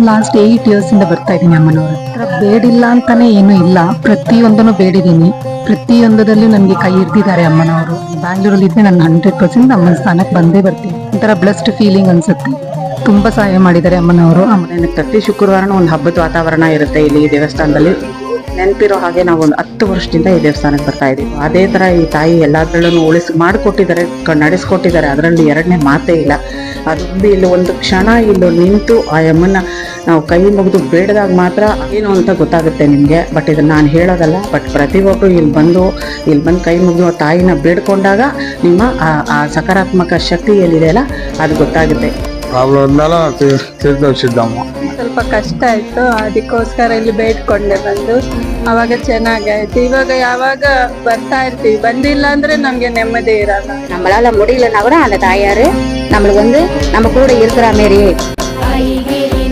Last 8 years ಇಂದ ಬರ್ತಾ ಇದ್ದೀನಿ ಅಮ್ಮನವ್ರ ಹತ್ರ. ಬೇಡಿಲ್ಲ ಅಂತಾನೆ ಏನು ಇಲ್ಲ, ಪ್ರತಿಯೊಂದನ್ನು ಬೇಡಿದ್ದೀನಿ. ಪ್ರತಿಯೊಂದರಲ್ಲೂ ನನಗೆ ಕೈ ಹಿಡ್ದಿದ್ದಾರೆ ಅಮ್ಮನವರು. ಬ್ಯಾಂಗ್ಳೂರಲ್ಲಿ ಇದ್ದೆ ನಾನು 100% ಅಮ್ಮನ ಸ್ಥಾನಕ್ಕೆ ಬಂದೇ ಬರ್ತೀನಿ. ಒಂಥರ ಬ್ಲೆಸ್ಡ್ ಫೀಲಿಂಗ್ ಅನ್ಸುತ್ತೆ. ತುಂಬಾ ಸಹಾಯ ಮಾಡಿದ್ದಾರೆ ಅಮ್ಮನವರು. ಪ್ರತಿ ಶುಕ್ರವಾರನೂ ಒಂದು ಹಬ್ಬದ ವಾತಾವರಣ ಇರುತ್ತೆ ಇಲ್ಲಿ ಈ ದೇವಸ್ಥಾನದಲ್ಲಿ. ನೆನಪಿರೋ ಹಾಗೆ ನಾವು ಒಂದು 10 ವರ್ಷದಿಂದ ಈ ದೇವಸ್ಥಾನಕ್ಕೆ ಬರ್ತಾ ಇದೀವಿ. ಅದೇ ತರ ಈ ತಾಯಿ ಎಲ್ಲಾದ್ರಲ್ಲೂ ಮಾಡಿಕೊಟ್ಟಿದ್ದಾರೆ, ನಡೆಸ್ಕೊಟ್ಟಿದ್ದಾರೆ. ಅದರಲ್ಲಿ ಎರಡನೇ ಮಾತೇ ಇಲ್ಲ. ಅದೊಂದು ಇಲ್ಲಿ ಒಂದು ಕ್ಷಣ ಇಲ್ಲಿ ನಿಂತು ಆ ಅಮ್ಮನ ನಾವು ಕೈ ಮುಗಿದು ಬೇಡದಾಗ ಮಾತ್ರ ಏನು ಅಂತ ಗೊತ್ತಾಗುತ್ತೆ ನಿಮಗೆ. ಬಟ್ ಇದನ್ನ ನಾನು ಹೇಳೋದಲ್ಲ, ಬಟ್ ಪ್ರತಿಯೊಬ್ಬರು ಇಲ್ಲಿ ಬಂದು ಕೈ ಮುಗಿದು ಆ ತಾಯಿನ ಬೇಡ್ಕೊಂಡಾಗ ನಿಮ್ಮ ಆ ಸಕಾರಾತ್ಮಕ ಶಕ್ತಿ ಏನಿದೆಯಲ್ಲ ಅದು ಗೊತ್ತಾಗುತ್ತೆ. ಸ್ವಲ್ಪ ಕಷ್ಟ ಆಯ್ತು, ಅದಕ್ಕೋಸ್ಕರ ಇಲ್ಲಿ ಬೇಡ್ಕೊಂಡೆ ಬಂದು ಅವಾಗ ಚೆನ್ನಾಗಾಯ್ತು. ಇವಾಗ ಯಾವಾಗ ಬರ್ತಾ ಇರ್ತೀವಿ, ಬಂದಿಲ್ಲ ಅಂದ್ರೆ ನಮ್ಗೆ ನೆಮ್ಮದಿ ಇರಲ್ಲ. நம்மளால முடியலன்னா கூட அந்த தாயாரு நம்மளுக்கு வந்து நம்ம கூட இருக்கிற மாதிரி